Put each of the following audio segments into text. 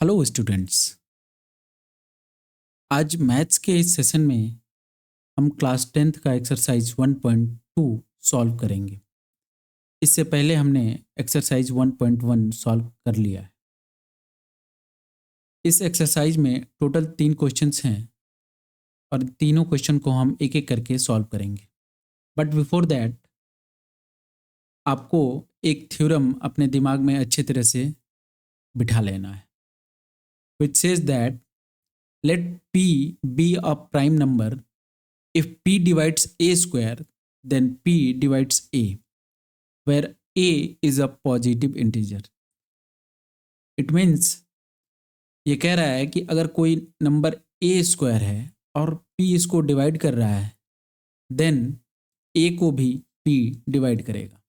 Hello students. आज maths के इस सेशन में हम क्लास 10th का एक्सरसाइज 1.2 सॉल्व करेंगे। इससे पहले हमने एक्सरसाइज 1.1 सॉल्व कर लिया है। इस एक्सरसाइज में टोटल 3 क्वेश्चंस हैं और तीनों क्वेश्चन को हम एक एक करके सॉल्व करेंगे। बट बिफोर दैट आपको एक थ्योरम अपने दिमाग में अच्छी तरह से बिठा लेना है, which says that let p be a prime number if p divides a square then p divides a where a is a positive integer. It means ये कह रहा है कि अगर कोई नंबर a स्क्वायर है और p इसको डिवाइड कर रहा है देन a को भी p डिवाइड करेगा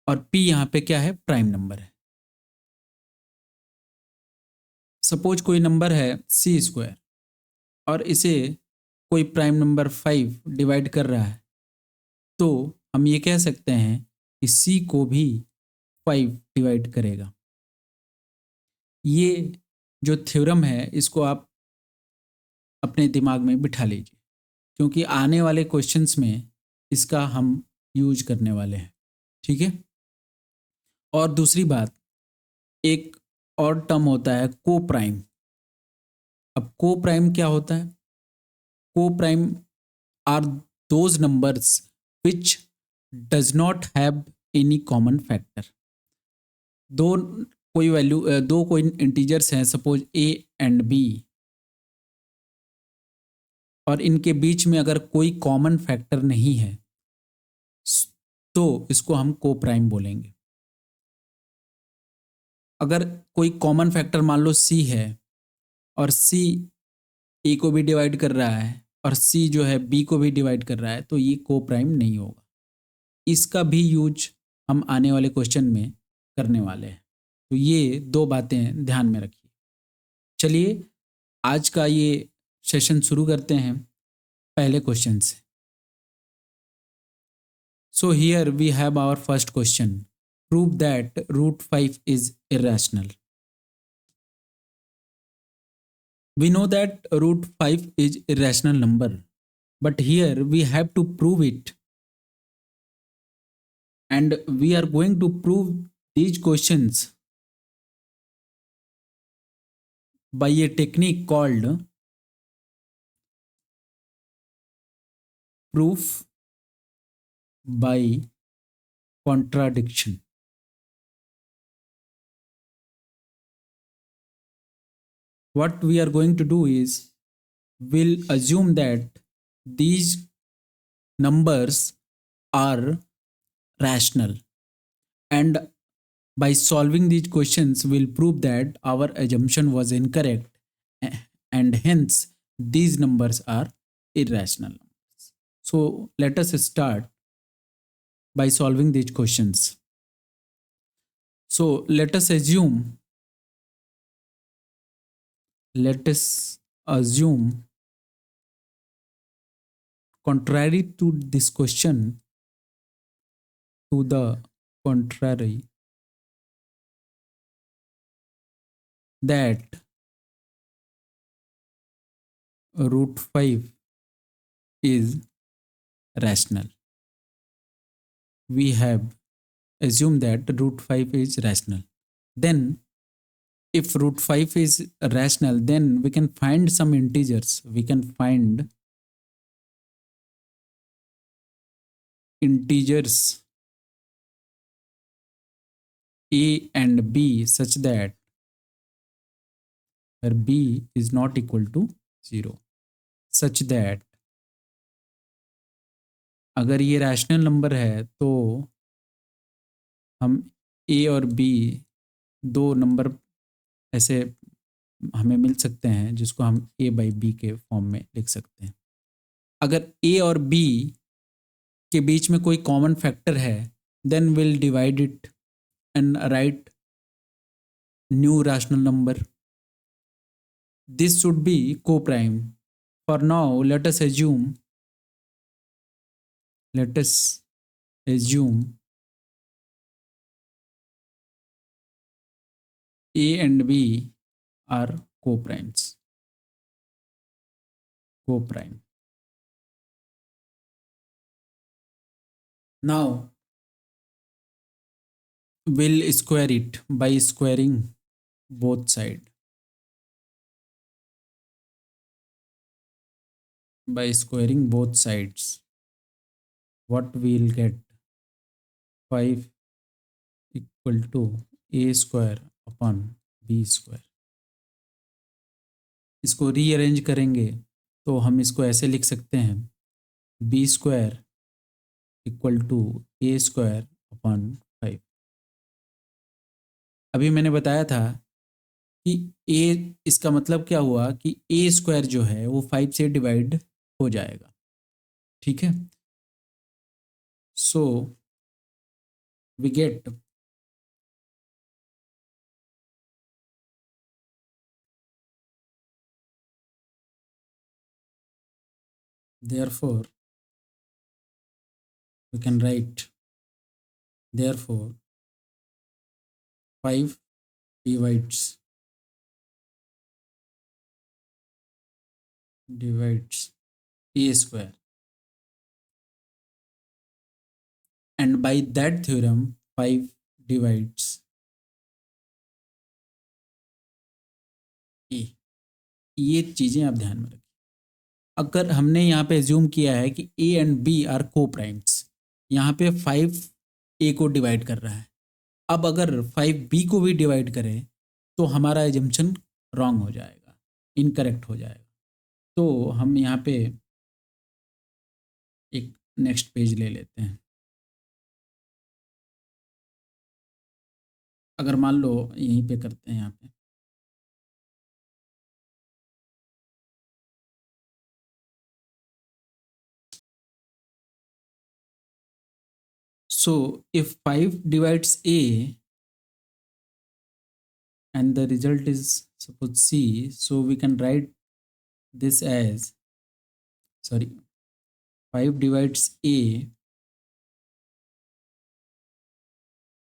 और p यहाँ पे क्या है, प्राइम नंबर है। सपोज कोई नंबर है c स्क्वायर और इसे कोई प्राइम नंबर 5 डिवाइड कर रहा है तो हम ये कह सकते हैं कि c को भी 5 डिवाइड करेगा। ये जो थ्योरम है इसको आप अपने दिमाग में बिठा लीजिए क्योंकि आने वाले क्वेश्चंस में इसका हम यूज करने वाले हैं, ठीक है। और दूसरी बात, एक और टर्म होता है को प्राइम। अब को प्राइम क्या होता है? को prime are those numbers which does not have any common factor. दो कोई इंटीजर्स हैं, सपोज a एंड b, और इनके बीच में अगर कोई कॉमन फैक्टर नहीं है तो इसको हम को प्राइम बोलेंगे। अगर कोई कॉमन फैक्टर मान लो c है और c a को भी डिवाइड कर रहा है और c जो है b को भी डिवाइड कर रहा है तो ये को प्राइम नहीं होगा। इसका भी यूज हम आने वाले क्वेश्चन में करने वाले हैं, तो ये दो बातें ध्यान में रखिए। चलिए आज का ये सेशन शुरू करते हैं पहले क्वेश्चन से। So here we have our first question. Prove that root 5 is irrational. We know that root 5 is irrational number, but here we have to prove it. And we are going to prove these questions by a technique called proof by contradiction. What we are going to do is we'll assume that these numbers are rational, and by solving these questions we'll prove that our assumption was incorrect and hence these numbers are irrational numbers. So let us start by solving these questions. So let us assume contrary to this question, to the contrary, that root 5 is rational. We have assumed that root 5 is rational. Then if root 5 is rational, then we can find some integers. We can find integers a and b such that where b is not equal to 0, such that अगर ये rational number है तो हम a और b दो number ऐसे हमें मिल सकते हैं जिसको हम a बाई बी के फॉर्म में लिख सकते हैं। अगर a और b के बीच में कोई कॉमन फैक्टर है then will divide it and write new rational number. This should be co-prime. For now, let us assume A and B are co-primes. Co-prime. Now we'll square it by squaring both sides. By squaring both sides, what we'll get? 5 equal to a square upon b square. इसको rearrange करेंगे तो हम इसको ऐसे लिख सकते हैं, b square equal to a square upon 5. अभी मैंने बताया था कि ए, इसका मतलब क्या हुआ कि ए स्क्वायर जो है वो 5 से डिवाइड हो जाएगा. ठीक है, so we get therefore we can write therefore 5 divides a square, and by that theorem 5 divides a. ये चीजें आप ध्यान में रखिए. अगर हमने यहाँ पे एज्यूम किया है कि ए एंड बी आर को प्राइम्स, यहाँ पे 5 ए को डिवाइड कर रहा है. अब अगर 5 बी को भी डिवाइड करे तो हमारा एजम्पशन रॉन्ग हो जाएगा, इनकरेक्ट हो जाएगा. तो हम यहाँ पे एक नेक्स्ट पेज ले लेते हैं. अगर मान लो यहीं पे करते हैं यहाँ पे, so if 5 divides a and the result is suppose c, so we can write this as, sorry, 5 divides a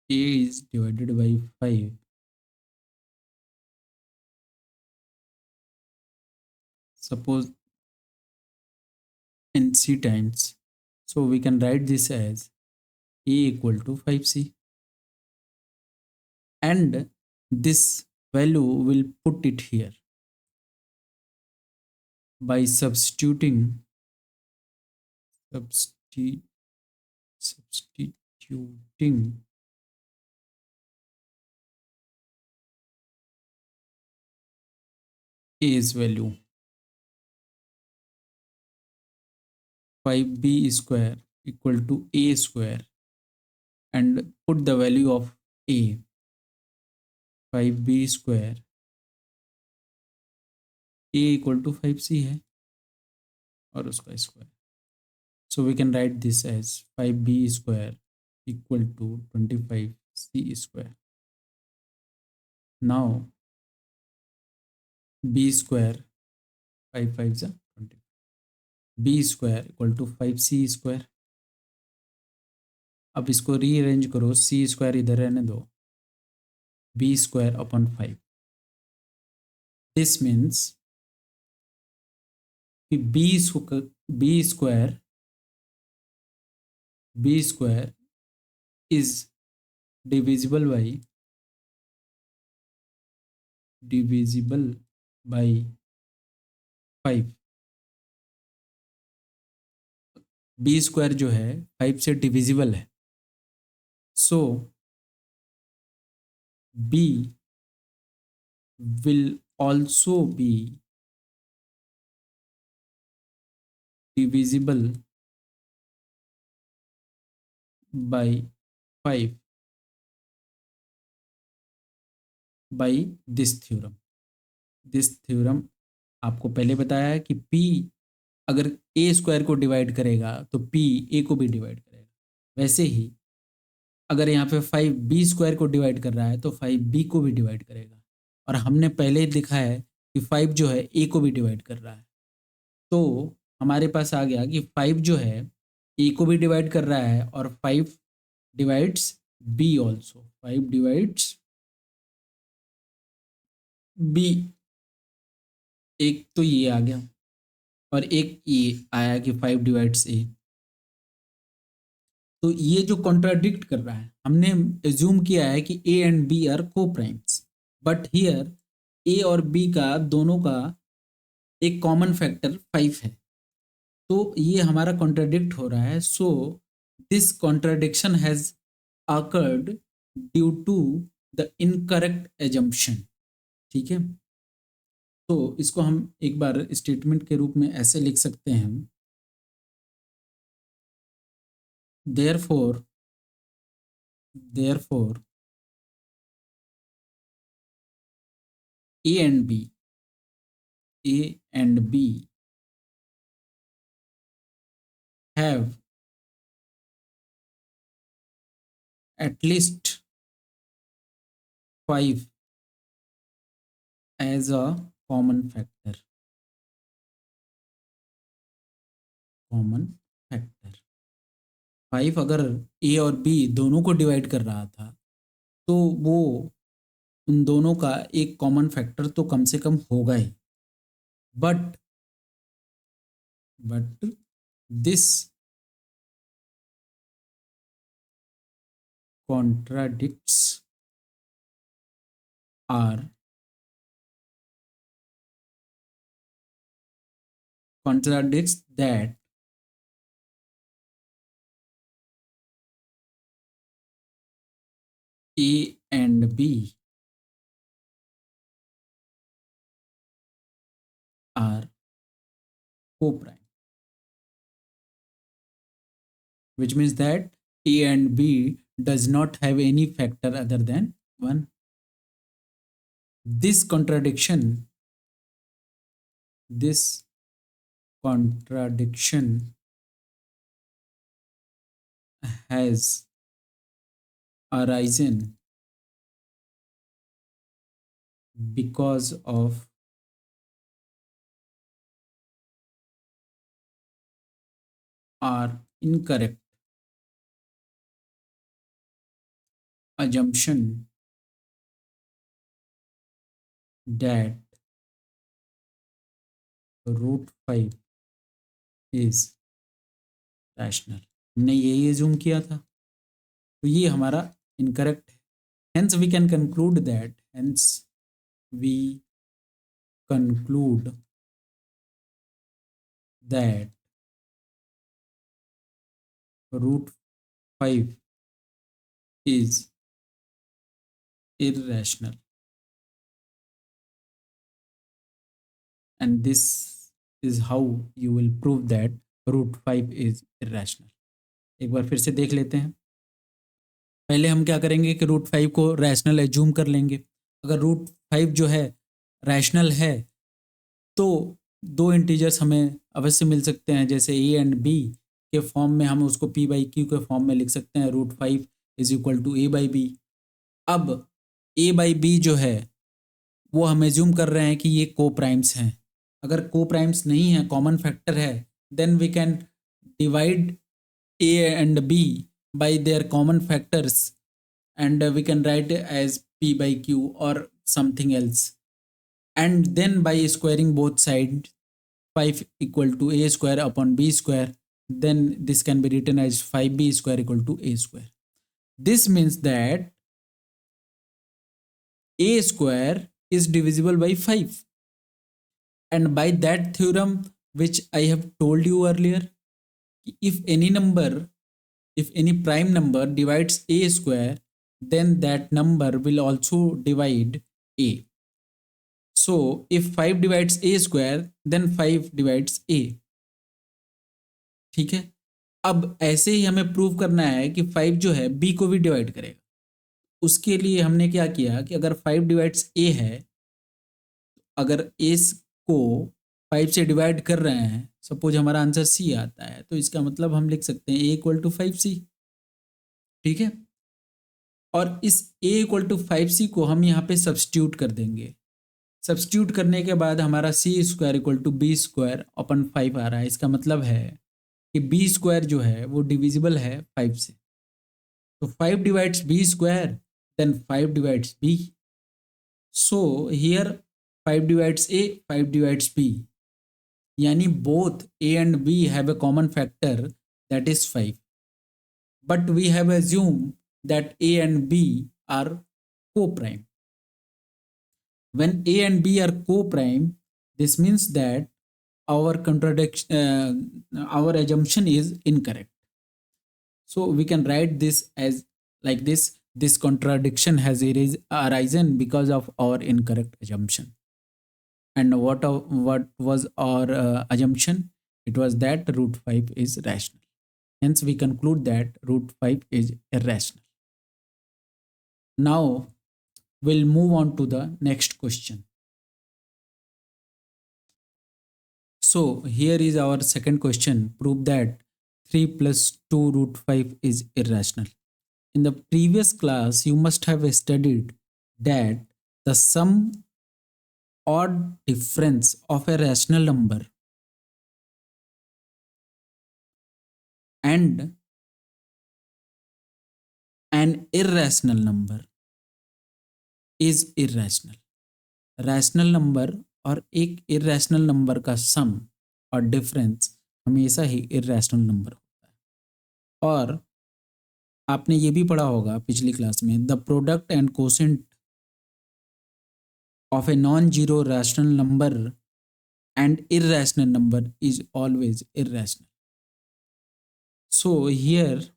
is divided by 5, suppose in c times, so we can write this as a equal to 5c, and this value will put it here by substituting a's value, 5b square equal to a square, and put the value of a, 5b square, a equal to 5c है और उसका square. So we can write this as 5b square equal to 25c square. Now b square, 5 5 is 20, b square equal to 5c square. अब इसको rearrange करो, c square इधर रहने दो, b square upon 5. This means कि b square is divisible by 5. b square जो है 5 से डिविजिबल है, सो b will also be divisible by 5 by this theorem. This theorem आपको पहले बताया है कि p अगर a स्क्वायर को डिवाइड करेगा तो p a को भी डिवाइड करेगा. वैसे ही अगर यहाँ पे 5 b स्क्वायर को डिवाइड कर रहा है तो 5 b को भी डिवाइड करेगा. और हमने पहले ही देखा है कि 5 जो है a को भी डिवाइड कर रहा है. तो हमारे पास आ गया कि 5 जो है a को भी डिवाइड कर रहा है और 5 divides b also. 5 divides b, एक तो ये आ गया और एक ये आया कि 5 डिवाइड्स ए। तो ये जो कॉन्ट्राडिक्ट कर रहा है, हमने एज्यूम किया है कि ए एंड बी आर को प्राइम्स, बट हियर ए और बी का दोनों का एक कॉमन फैक्टर 5 है, तो ये हमारा कॉन्ट्राडिक्ट हो रहा है। So this contradiction has occurred due to the incorrect assumption. ठीक है, तो इसको हम एक बार स्टेटमेंट के रूप में ऐसे लिख सकते हैं, therefore a and b have at least 5 as a common factor। 5 अगर ए और बी दोनों को डिवाइड कर रहा था, तो वो उन दोनों का एक कॉमन फैक्टर तो कम से कम होगा ही। But this contradicts or contradicts that A and B are co-prime, which means that A and B does not have any factor other than 1. This contradiction has arisen because of our incorrect assumption that √5 is rational। हमने यही assume किया था, तो ये हमारा incorrect है। Hence we can conclude that √5 is irrational, and this is how you will prove that √5 is irrational। एक बार फिर से देख लेते हैं। पहले हम क्या करेंगे कि √5 को रैशनल एज्यूम कर लेंगे। अगर √5 जो है रैशनल है, तो दो इंटीजर्स हमें अवश्य मिल सकते हैं, जैसे ए एंड बी के फॉर्म में हम उसको p बाई क्यू के फॉर्म में लिख सकते हैं, √5 is equal to a by b. अब a बाई बी जो है वो हम एज्यूम कर रहे हैं कि ये को प्राइम्स हैं। अगर को प्राइम्स नहीं है, कॉमन फैक्टर है, then we can divide a and b by their common factors, and we can write as p by q or something else, and then by squaring both sides, 5 equal to a square upon b square, then this can be written as 5b square equal to a square। This means that a square is divisible by 5, and by that theorem which I have told you earlier, if any prime number divides a square, then that number will also divide a। So if 5 divides a square, then 5 divides a। ठीक है, अब ऐसे ही हमें prove करना है कि 5 जो है b को भी डिवाइड करेगा। उसके लिए हमने क्या किया कि अगर 5 डिवाइड्स a है, अगर a को 5 से डिवाइड कर रहे हैं, सपोज हमारा आंसर c आता है, तो इसका मतलब हम लिख सकते हैं a इक्वल टू 5c। ठीक है, और इस a इक्वल टू 5c को हम यहाँ पे सब्स्टिट्यूट कर देंगे। सब्स्टिट्यूट करने के बाद हमारा c square equal to b square upon 5 आ रहा है। इसका मतलब है कि बी स्क्वायर जो है वो डिविजिबल है 5 से। तो 5 divides b square, then 5 divides b. So here 5 divides a, 5 divides b, यानी both a and b have a common factor, that is 5, but we have assumed that a and b are co-prime. When a and b are co-prime, this means that our our assumption is incorrect. So we can write this as like this contradiction has arisen because of our incorrect assumption. And what was our assumption? It was that root 5 is rational. Hence we conclude that root 5 is irrational. Now we'll move on to the next question. So here is our second question. Prove that 3 plus 2 root 5 is irrational. In the previous class, you must have studied that the sum or difference of a rational number and an irrational number is irrational. Rational number और एक irrational number का सम और difference हमेशा ही irrational number होता है। और आपने ये भी पढ़ा होगा पिछली क्लास में, the product and quotient of a non zero rational number and irrational number is always irrational. So here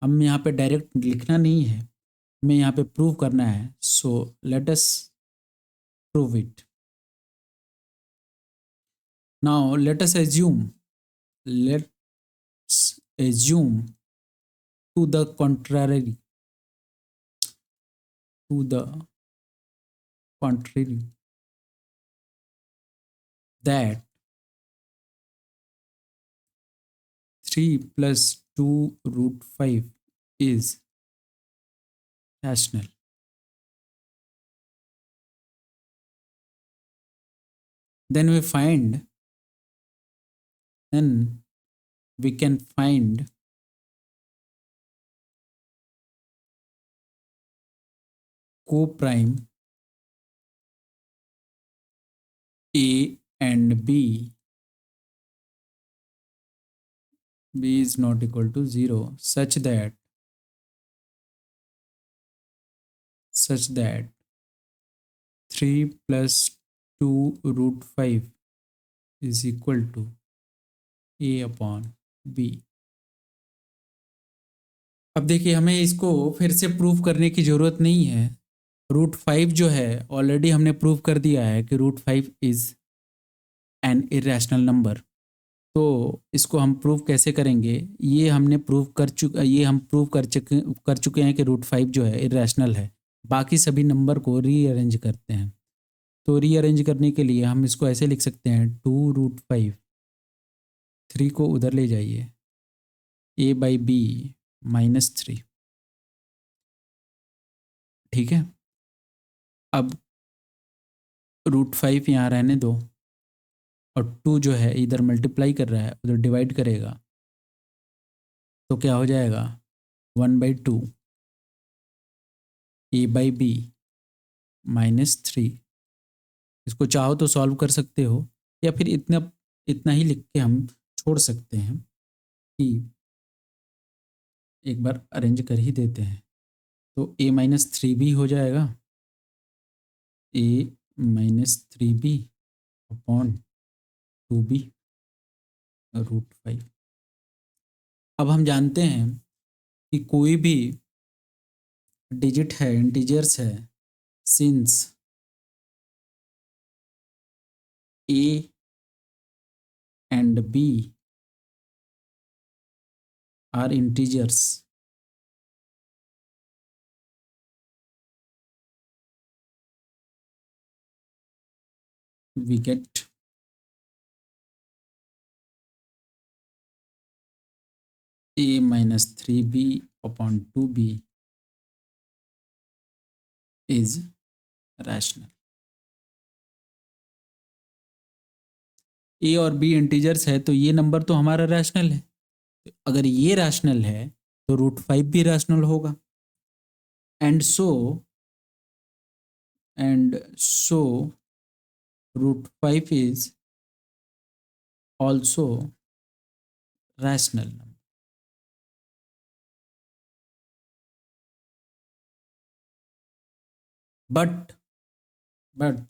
हम यहाँ पे डायरेक्ट लिखना नहीं है, हमें यहाँ पे प्रूव करना है। So let us prove it. Now let us assume to the contrary that 3 plus 2 root 5 is rational. Then we can find co-prime A and B is not equal to 0 such that 3 plus 2 root 5 is equal to A upon B। अब देखिए, हमें इसको फिर से prove करने की ज़रूरत नहीं है। रूट 5 जो है ऑलरेडी हमने प्रूव कर दिया है कि root 5 is an irrational number. तो इसको हम प्रूव कैसे करेंगे? ये हम प्रूव कर चुके हैं कि रूट 5 जो है इरेशनल है। बाकी सभी नंबर को रीअरेंज करते हैं। तो रीअरेंज करने के लिए हम इसको ऐसे लिख सकते हैं, 2 रूट 5, 3 को उधर ले जाइए, a बाई बी -3। ठीक है, अब रूट 5 यहाँ रहने दो और 2 जो है इधर मल्टीप्लाई कर रहा है, उधर डिवाइड करेगा तो क्या हो जाएगा, 1/2 a बाई बी -3। इसको चाहो तो सॉल्व कर सकते हो या फिर इतना ही लिख के हम छोड़ सकते हैं कि एक बार अरेंज कर ही देते हैं। तो a -3 भी हो जाएगा, a -3b upon 2b root 5। अब हम जानते हैं कि कोई भी डिजिट है, इंटीजर्स है, since a and b are integers, we get a -3b upon 2b is rational। a और b इंटीजर्स है तो ये नंबर तो हमारा रैशनल है। अगर ये रैशनल है तो रूट 5 भी रैशनल होगा। And so root 5 is also rational number. But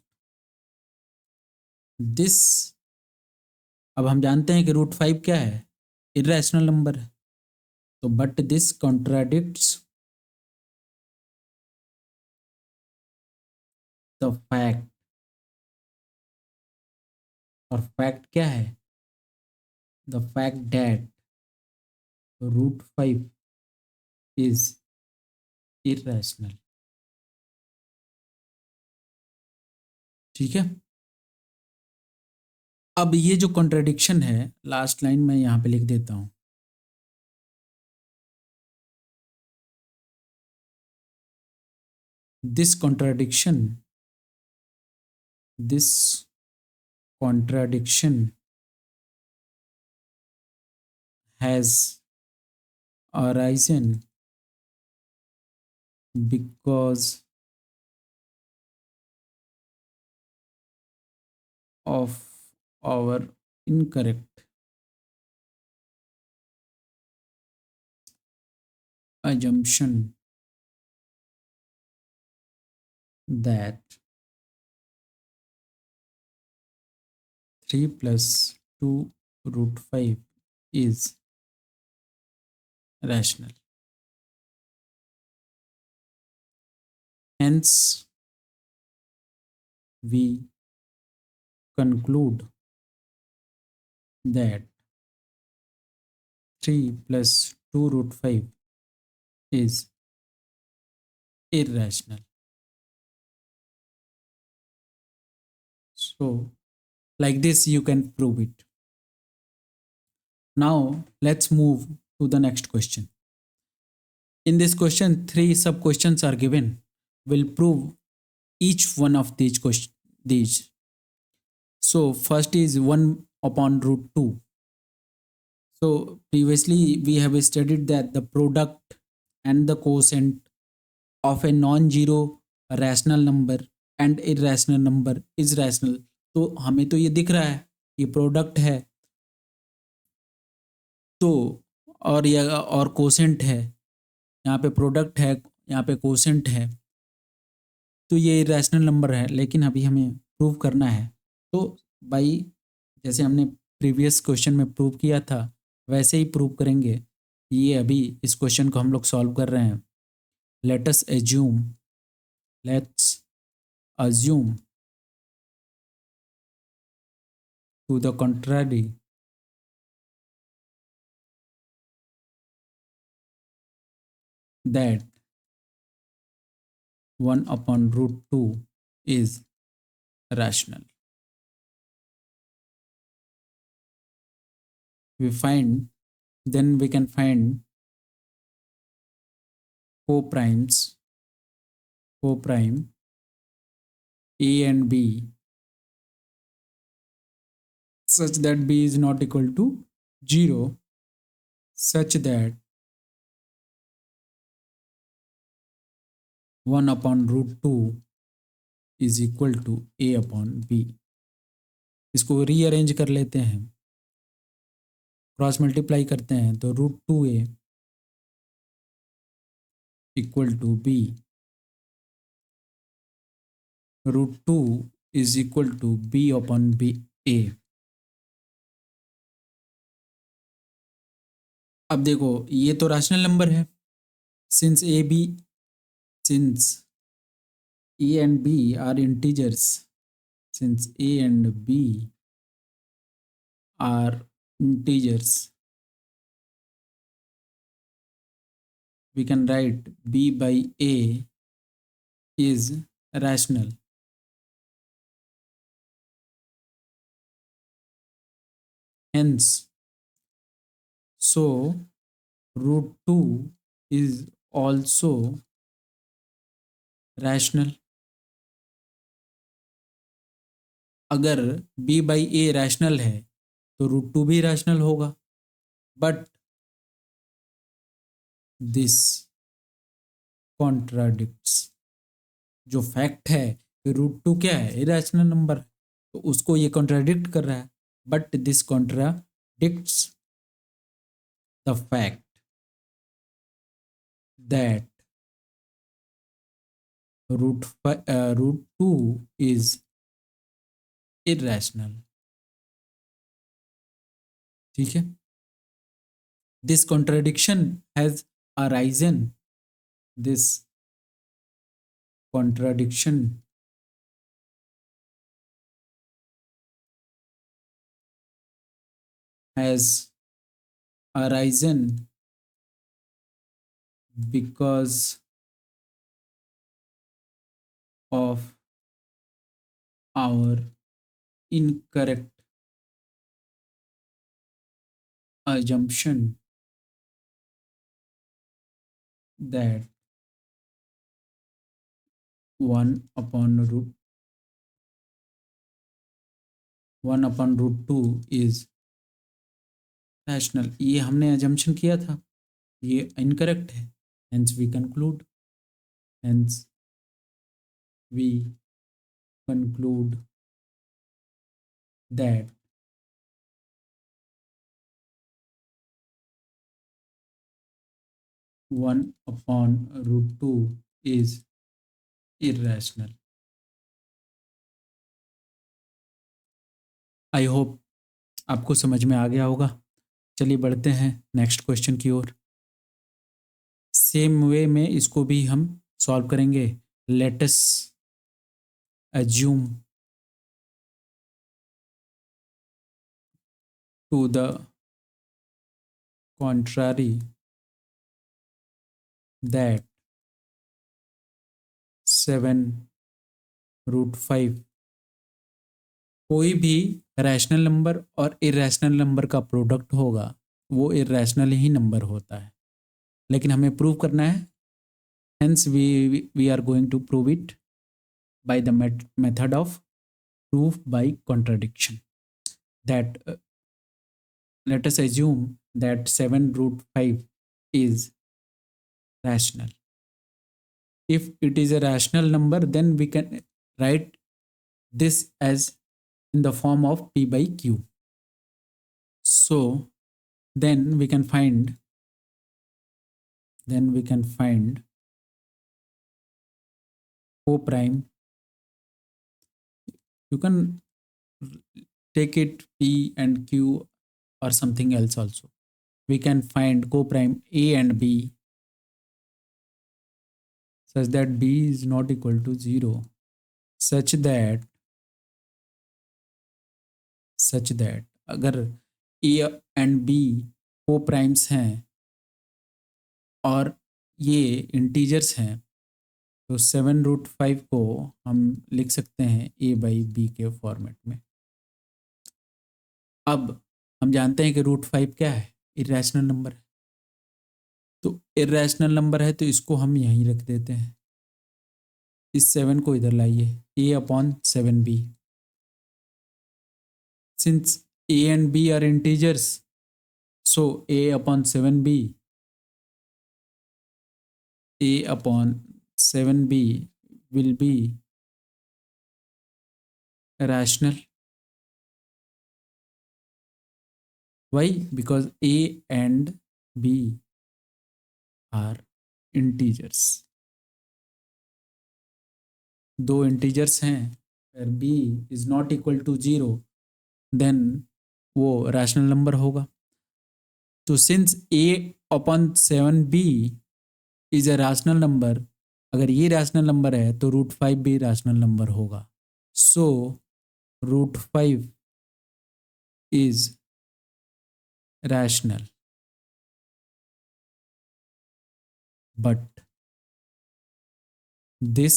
this, अब हम जानते हैं कि रूट 5 क्या है, इरेशनल नंबर है। तो but this contradicts the fact, और फैक्ट क्या है, the fact that root 5 is irrational. ठीक है, अब ये जो कॉन्ट्राडिक्शन है, लास्ट लाइन में यहाँ पे लिख देता हूँ। This contradiction has arisen because of our incorrect assumption that 3 plus 2 root 5 is rational. Hence, we conclude that 3 plus 2 root 5 is irrational. So, like this, you can prove it. Now, let's move to the next question. In this question, 3 sub questions are given. We'll prove each one of these. So, first is 1 upon root 2. So, previously we have studied that the product and the quotient of a non-zero rational number and irrational number is rational. तो हमें तो ये दिख रहा है, ये product है, तो और ये और कोसेंट है, यहाँ पे प्रोडक्ट है, यहाँ पे कोसेंट है, तो ये इरेशनल नंबर है। लेकिन अभी हमें प्रूव करना है, तो भाई जैसे हमने प्रीवियस क्वेश्चन में प्रूव किया था वैसे ही प्रूव करेंगे। ये अभी इस क्वेश्चन को हम लोग सॉल्व कर रहे हैं। Let's assume to the contrary that 1 upon root 2 is rational. Then we can find coprime A and B such that B is not equal to 0, such that 1 upon root 2 is equal to A upon B. इसको rearrange कर लेते हैं, cross multiply करते हैं, तो root 2A equal to B, root 2 is equal to B upon B A। अब देखो ये तो रैशनल नंबर है, since A and B are integers, since A and B are integers, we can write B by A is rational. Hence, so root 2 is also rational. अगर B by A rational है तो root 2 भी rational होगा, but this contradicts, जो fact है कि root 2 क्या है, इरेशनल नंबर। तो उसको ये कॉन्ट्राडिक्ट कर रहा है, but this contradicts the fact that root two is irrational. ठीक है, दिस कॉन्ट्राडिक्शन हैज अराइजन, दिस contradiction has arisen because of our incorrect assumption that 1 upon root 2 is rational। ये हमने assumption किया था, ये incorrect है, hence we conclude that 1/√2 is irrational। I hope आपको समझ में आ गया होगा। चलिए बढ़ते हैं नेक्स्ट क्वेश्चन की ओर। सेम वे में इसको भी हम सॉल्व करेंगे। Let us assume to the contrary that 7√5 कोई भी रैशनल नंबर और इरेशनल नंबर का प्रोडक्ट होगा, वो इरेशनल ही नंबर होता है, लेकिन हमें प्रूव करना है। Hence we are going to prove it by the method of proof by contradiction that let us assume that 7√5 is rational। if it is a rational number, then we can write this as in the form of p by q। so then we can find o prime, you can take it p and q or something else also। we can find co-prime a and b such that b is not equal to 0, such that अगर a and b को primes हैं और ये integers हैं, तो 7√5 को हम लिख सकते हैं a/b के फॉर्मेट में। अब हम जानते हैं कि √5 क्या है, इरेशनल नंबर है। तो इरेशनल नंबर है तो इसको हम यहीं रख देते हैं, इस 7 को इधर लाइए, a/7b। Since a and b are integers, so a/7b will be rational। why? Because a and b are integers, दो इंटीजर्स हैं। अगर b is not equal to 0, then वो रैशनल नंबर होगा। तो since a/7b is a rational number, अगर ये rational number है तो √5 भी रैशनल नंबर होगा। सो √5 इज रैशनल, बट दिस,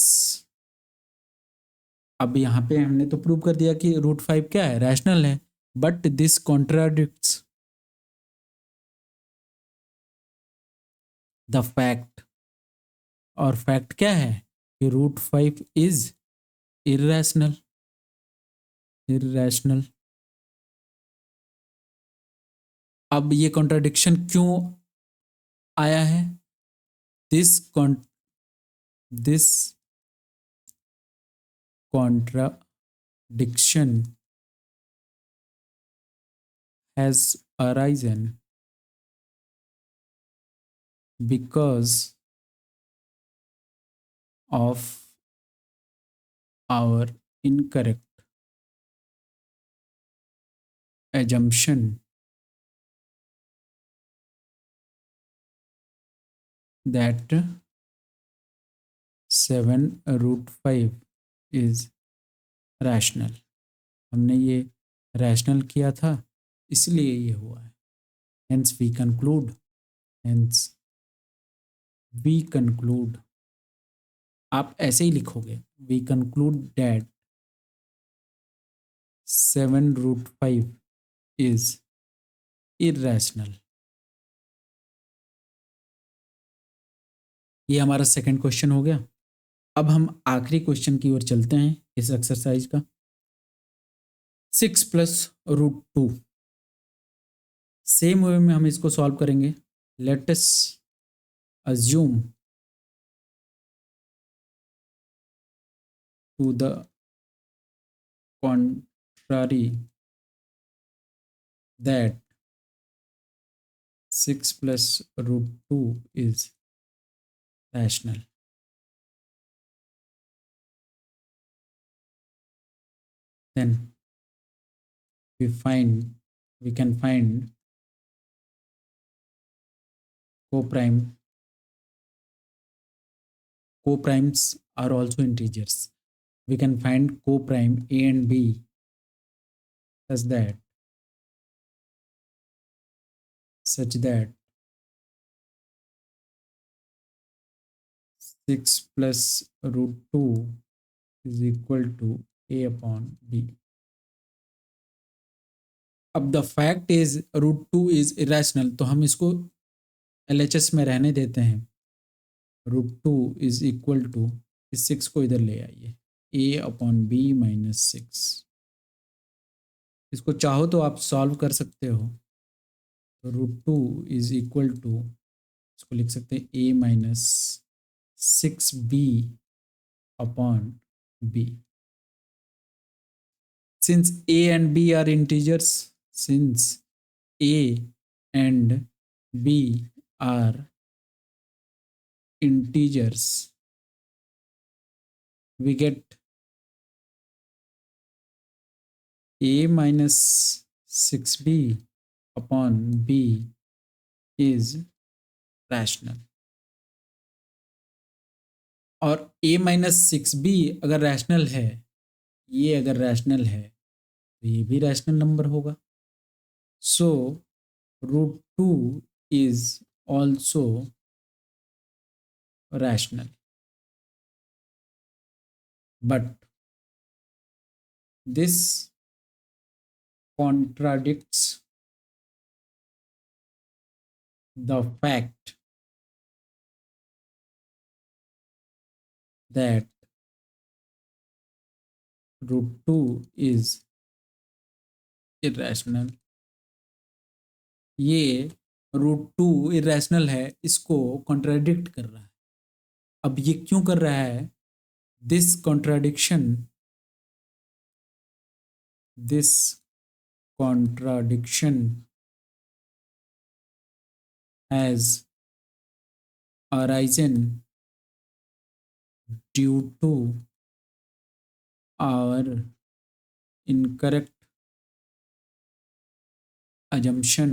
अब यहाँ पे हमने तो प्रूव कर दिया कि √5 क्या है, रैशनल है, but this contradicts the fact. और फैक्ट क्या है कि √5 इज इरेशनल। अब ये कॉन्ट्राडिक्शन क्यों आया है? This contradiction diction has arisen because of our incorrect assumption that 7 root 5 is rational। हमने ये रैशनल किया था, इसलिए ये हुआ है। Hence we conclude, hence we conclude, आप ऐसे ही लिखोगे, we conclude that 7 root 5 is irrational। ये हमारा सेकंड क्वेश्चन हो गया। अब हम आखिरी क्वेश्चन की ओर चलते हैं इस एक्सरसाइज का। 6 प्लस रूट 2, सेम वे में हम इसको सॉल्व करेंगे। Let us assume to the contrary that 6 plus root 2 is rational। Then we can find co-primes are also integers। We can find co-prime a and b such that 6 plus root 2 is equal to a upon b। अब the fact is root 2 is irrational, तो हम इसको LHS में रहने देते हैं। Root 2 is equal to, इस 6 को इधर ले आइए, a अपॉन b माइनस 6। इसको चाहो तो आप सॉल्व कर सकते हो। तो रूट 2 इज इक्वल टू, इसको लिख सकते हैं a minus 6b upon b। Since a and b are integers, since a and b are integers, we get a minus 6b upon b is rational। और a minus 6b अगर rational है, ये अगर rational है तो ये भी rational number होगा। So root 2 is also rational, but this contradicts the fact that root 2 is irrational। ये रूट 2 इरेशनल है, इसको कॉन्ट्राडिक्ट कर रहा है। अब ये क्यों कर रहा है? This contradiction has arisen due to our incorrect assumption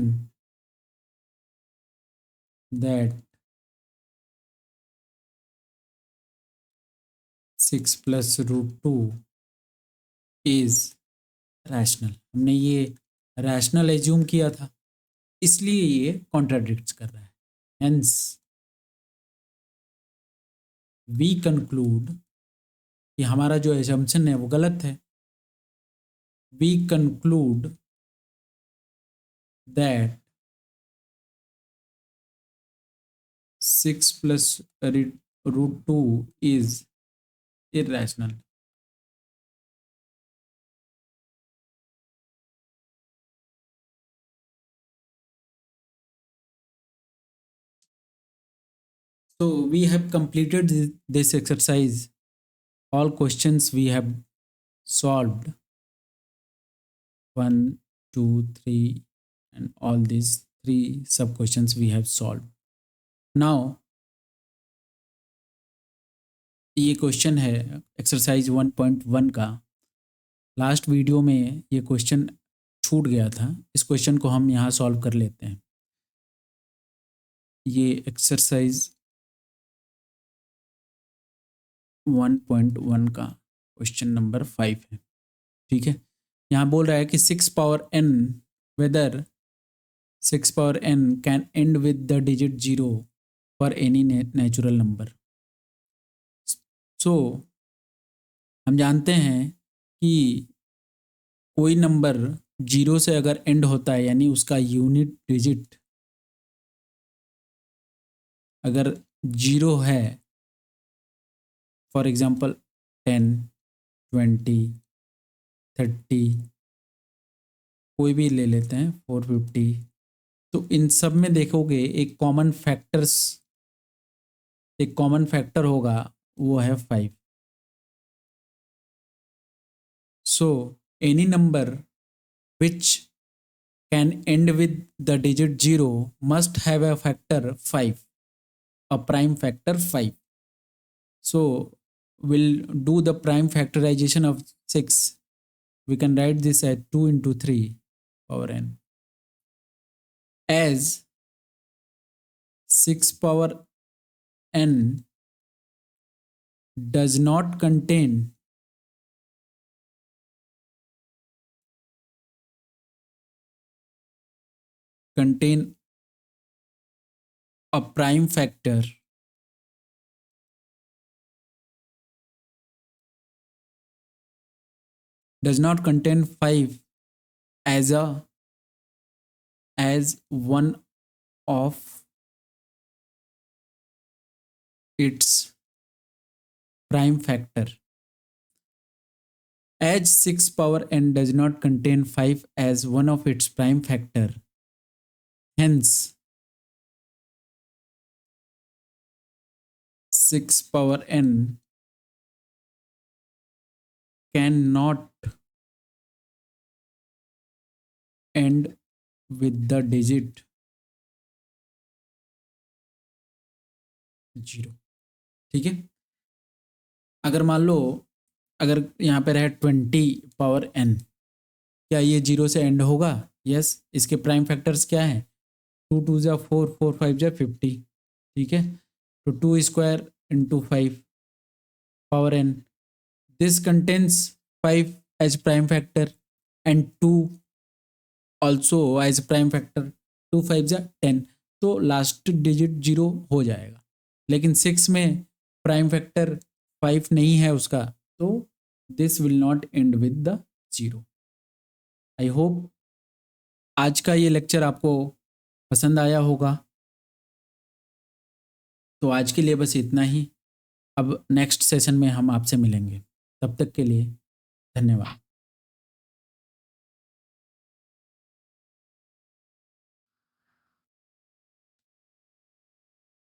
that 6 plus root 2 is rational। हमने ये रैशनल एज्यूम किया था, इसलिए ये कॉन्ट्राडिक्ट कर रहा है। हेंस वी कंक्लूड कि हमारा जो एजम्पशन है वो गलत है। We conclude that 6 plus root 2 is irrational। So we have completed this exercise। All questions we have solved। 1 2 3 and all these 3 sub questions we have solved. Now ये question है exercise 1.1 का। लास्ट वीडियो में ये question छूट गया था, इस question को हम यहाँ सॉल्व कर लेते हैं। ये एक्सरसाइज 1.1 का क्वेश्चन नंबर 5 है, ठीक है। यहाँ बोल रहा है कि 6 power n whether 6 power n can end with the digit 0 for any natural number. So हम जानते हैं कि कोई नंबर 0 से अगर एंड होता है यानी उसका यूनिट डिजिट अगर 0 है, फॉर एग्जांपल 10 20 30 कोई भी ले लेते हैं 450, तो इन सब में देखोगे एक कॉमन फैक्टर होगा, वो है 5। So any number which can end with the digit 0 must have a factor 5, a prime factor 5. So we'll do the prime factorization of 6. We can write this as 2 into 3 power n. As 6 power n does not contain a prime factor, does not contain 5 as one of its prime factor. As 6 power n does not contain 5 as one of its prime factor, hence 6 power n cannot end with the digit 0, ठीक है। अगर मान लो अगर यहाँ पे रहे 20 power n, क्या ये 0 से एंड होगा? यस। इसके प्राइम फैक्टर्स क्या हैं? 2 2 जा 4 4 5 जा 50, ठीक है। तो 2 square into 5 power n, this contains 5 as prime factor and 2 also as prime factor, 2 5 जा 10, तो लास्ट डिजिट 0 हो जाएगा। लेकिन 6 में प्राइम फैक्टर 5 नहीं है उसका, तो this will not and with the 0। I hope आज का ये लेक्चर आपको पसंद आया होगा। तो आज के लिए बस इतना ही। अब नेक्स्ट सेशन में हम आपसे मिलेंगे, तब तक के लिए धन्यवाद।